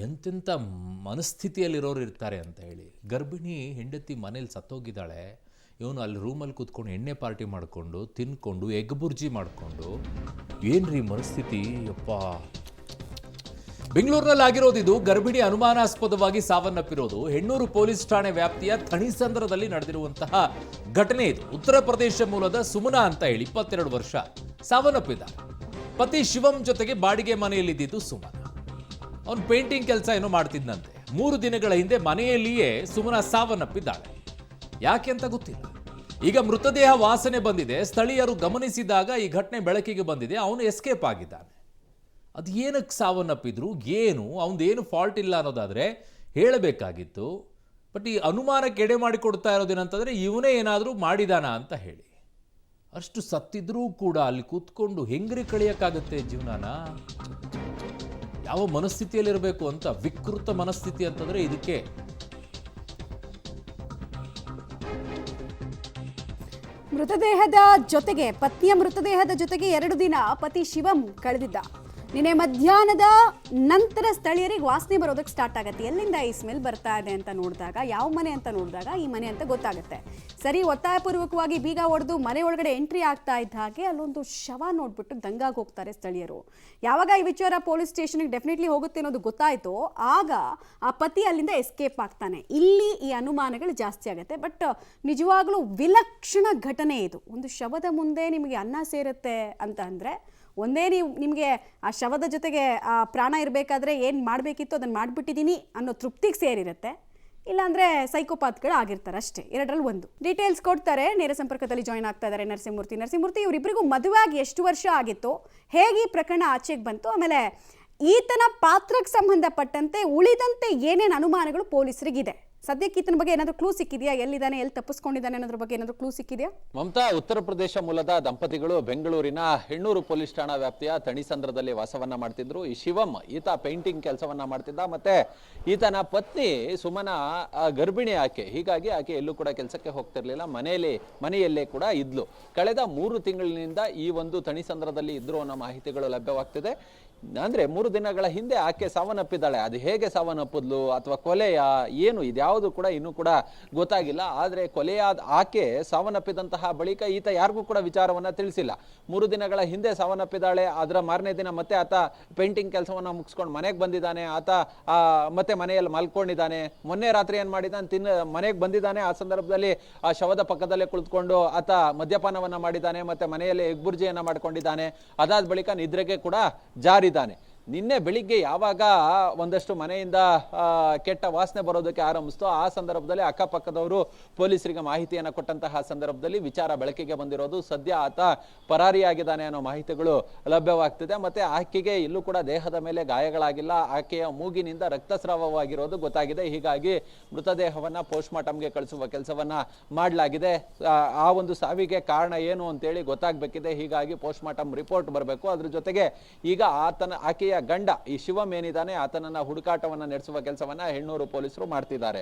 ಎಂತೆಂಥ ಮನಸ್ಥಿತಿಯಲ್ಲಿರೋರು ಇರ್ತಾರೆ ಅಂತ ಹೇಳಿ. ಗರ್ಭಿಣಿ ಹೆಂಡತಿ ಮನೇಲಿ ಸತ್ತೋಗಿದ್ದಾಳೆ, ಇವನು ಅಲ್ಲಿ ರೂಮಲ್ಲಿ ಕೂತ್ಕೊಂಡು ಎಣ್ಣೆ ಪಾರ್ಟಿ ಮಾಡಿಕೊಂಡು ತಿನ್ಕೊಂಡು ಎಗ್ ಬುರ್ಜಿ ಮಾಡಿಕೊಂಡು, ಏನ್ರಿ ಮನಸ್ಥಿತಿ ಯಪ್ಪ. ಬೆಂಗಳೂರಿನಲ್ಲಿ ಆಗಿರೋದಿದು. ಗರ್ಭಿಣಿ ಅನುಮಾನಾಸ್ಪದವಾಗಿ ಸಾವನ್ನಪ್ಪಿರೋದು ಹೆಣ್ಣೂರು ಪೊಲೀಸ್ ಠಾಣೆ ವ್ಯಾಪ್ತಿಯ ಥಣಿಸಂದ್ರದಲ್ಲಿ ನಡೆದಿರುವಂತಹ ಘಟನೆ ಇದು. ಉತ್ತರ ಪ್ರದೇಶ ಮೂಲದ ಸುಮನಾ ಅಂತ ಹೇಳಿ 22 ವರ್ಷ ಸಾವನ್ನಪ್ಪಿದ್ದಾರೆ. ಪತಿ ಶಿವಂ ಜೊತೆಗೆ ಬಾಡಿಗೆ ಮನೆಯಲ್ಲಿದ್ದಿದ್ದು ಸುಮನಾ. ಅವನು ಪೇಂಟಿಂಗ್ ಕೆಲಸ ಏನೋ ಮಾಡ್ತಿದ್ದಂತೆ. 3 ದಿನಗಳ ಹಿಂದೆ ಮನೆಯಲ್ಲಿಯೇ ಸುಮನಾ ಸಾವನ್ನಪ್ಪಿದ್ದಾಳೆ. ಯಾಕೆ ಅಂತ ಗೊತ್ತಿಲ್ಲ. ಈಗ ಮೃತದೇಹ ವಾಸನೆ ಬಂದಿದೆ. ಸ್ಥಳೀಯರು ಗಮನಿಸಿದಾಗ ಈ ಘಟನೆ ಬೆಳಕಿಗೆ ಬಂದಿದೆ. ಅವನು ಎಸ್ಕೇಪ್ ಆಗಿದ್ದಾನೆ. ಅದು ಏನಕ್ಕೆ ಸಾವನ್ನಪ್ಪಿದ್ರು, ಏನು ಅವನದೇನು ಫಾಲ್ಟ್ ಇಲ್ಲ ಅನ್ನೋದಾದರೆ ಹೇಳಬೇಕಾಗಿತ್ತು. ಬಟ್ ಈ ಅನುಮಾನಕ್ಕೆ ಎಡೆ ಮಾಡಿಕೊಡ್ತಾ ಇರೋದೇನಂತಂದರೆ ಇವನೇ ಏನಾದರೂ ಮಾಡಿದಾನ ಅಂತ ಹೇಳಿ. ಅಷ್ಟು ಸತ್ತಿದ್ರೂ ಕೂಡ ಅಲ್ಲಿ ಕೂತ್ಕೊಂಡು ಹೆಂಗ್ರಿ ಕಳಿಯೋಕ್ಕಾಗತ್ತೆ ಜೀವನಾನ? ಯಾವ ಮನಸ್ಥಿತಿಯಲ್ಲಿರಬೇಕು ಅಂತ. ವಿಕೃತ ಮನಸ್ಥಿತಿ ಅಂತಂದರೆ ಇದಕ್ಕೆ. ಮೃತದೇಹದ ಜೊತೆಗೆ ಪತ್ನಿಯ ಮೃತದೇಹದ ಜೊತೆಗೆ 2 ದಿನ ಪತಿ ಶಿವಂ ಕಳೆದಿದ್ದ. ನಿನ್ನೆ ಮಧ್ಯಾಹ್ನದ ನಂತರ ಸ್ಥಳೀಯರಿಗೆ ವಾಸನೆ ಬರೋದಕ್ಕೆ ಸ್ಟಾರ್ಟ್ ಆಗುತ್ತೆ. ಎಲ್ಲಿಂದ ಈ ಸ್ಮೆಲ್ ಬರ್ತಾ ಇದೆ ಅಂತ ನೋಡಿದಾಗ, ಯಾವ ಮನೆ ಅಂತ ನೋಡಿದಾಗ ಈ ಮನೆ ಅಂತ ಗೊತ್ತಾಗುತ್ತೆ. ಸರಿ, ಒತ್ತಾಯಪೂರ್ವಕವಾಗಿ ಬೀಗ ಹೊಡೆದು ಮನೆ ಒಳಗಡೆ ಎಂಟ್ರಿ ಆಗ್ತಾ ಇದ್ದ ಹಾಗೆ ಅಲ್ಲೊಂದು ಶವ ನೋಡ್ಬಿಟ್ಟು ದಂಗಾಗಿ ಹೋಗ್ತಾರೆ ಸ್ಥಳೀಯರು. ಯಾವಾಗ ಈ ವಿಚಾರ ಪೊಲೀಸ್ ಸ್ಟೇಷನ್ಗೆ ಡೆಫಿನೆಟ್ಲಿ ಹೋಗುತ್ತೆ ಅನ್ನೋದು ಗೊತ್ತಾಯಿತು, ಆಗ ಆ ಪತಿ ಅಲ್ಲಿಂದ ಎಸ್ಕೇಪ್ ಆಗ್ತಾನೆ. ಇಲ್ಲಿ ಈ ಅನುಮಾನಗಳು ಜಾಸ್ತಿ ಆಗುತ್ತೆ. ಬಟ್ ನಿಜವಾಗ್ಲೂ ವಿಲಕ್ಷಣ ಘಟನೆ ಇದು. ಒಂದು ಶವದ ಮುಂದೆ ನಿಮಗೆ ಅನ್ನ ಸೇರುತ್ತೆ ಅಂತ ಅಂದರೆ, ಒಂದೇ ನಿಮಗೆ ಆ ಶವದ ಜೊತೆಗೆ ಆ ಪ್ರಾಣ ಇರಬೇಕಾದ್ರೆ ಏನು ಮಾಡಬೇಕಿತ್ತು ಅದನ್ನು ಮಾಡಿಬಿಟ್ಟಿದ್ದೀನಿ ಅನ್ನೋ ತೃಪ್ತಿಗೆ ಸೇರಿರುತ್ತೆ. ಇಲ್ಲಾಂದರೆ ಸೈಕೋಪಾತ್ಗಳು ಆಗಿರ್ತಾರೆ ಅಷ್ಟೇ. 2ರಲ್ಲಿ 1. ಡೀಟೇಲ್ಸ್ ಕೊಡ್ತಾರೆ. ನೇರ ಸಂಪರ್ಕದಲ್ಲಿ ಜಾಯ್ನ್ ಆಗ್ತಾ ಇದ್ದಾರೆ ನರಸಿಂಹಮೂರ್ತಿ. ಇವರಿಬ್ಬರಿಗೂ ಮದುವೆ ಆಗಿ ಎಷ್ಟು ವರ್ಷ ಆಗಿತ್ತು, ಹೇಗೆ ಈ ಪ್ರಕರಣ ಆಚೆಗೆ ಬಂತು, ಆಮೇಲೆ ಈತನ ಪಾತ್ರಕ್ಕೆ ಸಂಬಂಧಪಟ್ಟಂತೆ ಉಳಿದಂತೆ ಏನೇನು ಅನುಮಾನಗಳು ಪೊಲೀಸರಿಗಿದೆ, ಸದ್ಯಕ್ಕೆ ಈತನ ಬಗ್ಗೆ ಏನಾದರೂ ಕ್ಲೂ ಸಿಕ್ಕಿದೆಯಾ, ಎಲ್ಲಿದ್ದಾನೆ, ಎಲ್ಲಿ ತಪ್ಪಿಸ್ಕೊಂಡಿದ್ದಾನೆ ಅನ್ನೋದ್ರ ಬಗ್ಗೆ ಏನಾದರೂ ಕ್ಲೂ ಸಿಕ್ಕಿದೆಯಾ? ಮಮತಾ, ಉತ್ತರ ಪ್ರದೇಶ ಮೂಲದ ದಂಪತಿಗಳು ಬೆಂಗಳೂರಿನ ಹೆಣ್ಣೂರು ಪೊಲೀಸ್ ಠಾಣಾ ವ್ಯಾಪ್ತಿಯ ಥಣಿಸಂದ್ರದಲ್ಲಿ ವಾಸವನ್ನ ಮಾಡ್ತಿದ್ರು. ಈ ಶಿವಂ ಈತ ಪೇಂಟಿಂಗ್ ಕೆಲಸವನ್ನ ಮಾಡ್ತಿದ್ದ. ಮತ್ತೆ ಈತನ ಪತ್ನಿ ಸುಮನಾ ಗರ್ಭಿಣಿ ಆಕೆ. ಹೀಗಾಗಿ ಆಕೆ ಎಲ್ಲೂ ಕೂಡ ಕೆಲಸಕ್ಕೆ ಹೋಗ್ತಿರ್ಲಿಲ್ಲ, ಮನೆಯಲ್ಲೇ ಕೂಡ ಇದ್ಲು. ಕಳೆದ 3 ತಿಂಗಳಿನಿಂದ ಈ ಒಂದು ಥಣಿಸಂದ್ರದಲ್ಲಿ ಇದ್ರು ಅನ್ನೋ ಮಾಹಿತಿಗಳು ಲಭ್ಯವಾಗ್ತಿದೆ. ಅಂದ್ರೆ 3 ದಿನಗಳ ಹಿಂದೆ ಆಕೆ ಸಾವನ್ನಪ್ಪಿದ್ದಾಳೆ. ಅದು ಹೇಗೆ ಸಾವನ್ನಪ್ಪಿದ್ಲು ಅಥವಾ ಕೊಲೆಯ ಏನು, ಇದ್ಯಾವುದು ಕೂಡ ಇನ್ನೂ ಕೂಡ ಗೊತ್ತಾಗಿಲ್ಲ. ಆದ್ರೆ ಕೊಲೆಯಾದ ಆಕೆ ಸಾವನ್ನಪ್ಪಿದಂತಹ ಬಳಿಕ ಈತ ಯಾರಿಗೂ ಕೂಡ ವಿಚಾರವನ್ನ ತಿಳಿಸಿಲ್ಲ. 3 ದಿನಗಳ ಹಿಂದೆ ಸಾವನ್ನಪ್ಪಿದ್ದಾಳೆ. ಅದರ ಮಾರನೇ ದಿನ ಮತ್ತೆ ಆತ ಪೇಂಟಿಂಗ್ ಕೆಲಸವನ್ನ ಮುಗಿಸ್ಕೊಂಡು ಮನೆಗೆ ಬಂದಿದ್ದಾನೆ. ಆತ ಮತ್ತೆ ಮನೆಯಲ್ಲಿ ಮಲ್ಕೊಂಡಿದ್ದಾನೆ. ಮೊನ್ನೆ ರಾತ್ರಿ ಏನ್ ಮಾಡಿದ್ದಾನೆ, ಮನೆಗೆ ಬಂದಿದ್ದಾನೆ. ಆ ಸಂದರ್ಭದಲ್ಲಿ ಆ ಶವದ ಪಕ್ಕದಲ್ಲೇ ಕುಳಿತುಕೊಂಡು ಆತ ಮದ್ಯಪಾನವನ್ನ ಮಾಡಿದ್ದಾನೆ. ಮತ್ತೆ ಮನೆಯಲ್ಲಿ ಎಗ್ಬುರ್ಜಿಯನ್ನ ಮಾಡ್ಕೊಂಡಿದ್ದಾನೆ. ಅದಾದ ಬಳಿಕ ನಿದ್ರೆಗೆ ಕೂಡ ಜಾರಿದ್ದಾನೆ. ನಿನ್ನೆ ಬೆಳಿಗ್ಗೆ ಯಾವಾಗ ಒಂದಷ್ಟು ಮನೆಯಿಂದ ಕೆಟ್ಟ ವಾಸನೆ ಬರೋದಕ್ಕೆ ಆರಂಭಿಸ್ತೋ, ಆ ಸಂದರ್ಭದಲ್ಲಿ ಅಕ್ಕಪಕ್ಕದವರು ಪೊಲೀಸರಿಗೆ ಮಾಹಿತಿಯನ್ನು ಕೊಟ್ಟಂತಹ ಸಂದರ್ಭದಲ್ಲಿ ವಿಚಾರ ಬೆಳಕಿಗೆ ಬಂದಿರೋದು. ಸದ್ಯ ಆತ ಪರಾರಿಯಾಗಿದ್ದಾನೆ ಅನ್ನೋ ಮಾಹಿತಿಗಳು ಲಭ್ಯವಾಗ್ತಿದೆ. ಮತ್ತೆ ಆಕೆಗೆ ಇಲ್ಲೂ ಕೂಡ ದೇಹದ ಮೇಲೆ ಗಾಯಗಳಾಗಿಲ್ಲ. ಆಕೆಯ ಮೂಗಿನಿಂದ ರಕ್ತಸ್ರಾವವಾಗಿರೋದು ಗೊತ್ತಾಗಿದೆ. ಹೀಗಾಗಿ ಮೃತದೇಹವನ್ನ ಪೋಸ್ಟ್ ಮಾರ್ಟಮ್ಗೆ ಕಳಿಸುವ ಕೆಲಸವನ್ನ ಮಾಡಲಾಗಿದೆ. ಆ ಒಂದು ಸಾವಿಗೆ ಕಾರಣ ಏನು ಅಂತೇಳಿ ಗೊತ್ತಾಗಬೇಕಿದೆ. ಹೀಗಾಗಿ ಪೋಸ್ಟ್ ಮಾರ್ಟಮ್ ರಿಪೋರ್ಟ್ ಬರಬೇಕು. ಅದ್ರ ಜೊತೆಗೆ ಈಗ ಆಕೆಯ ಗಂಡ ಈ ಶಿವಂ ಏನಿದ್ದಾನೆ ಆತನನ್ನ ಹುಡುಕಾಟವನ್ನ ನಡೆಸುವ ಕೆಲಸವನ್ನ ಹೆಣ್ಣೂರು ಪೊಲೀಸರು ಮಾಡ್ತಿದ್ದಾರೆ.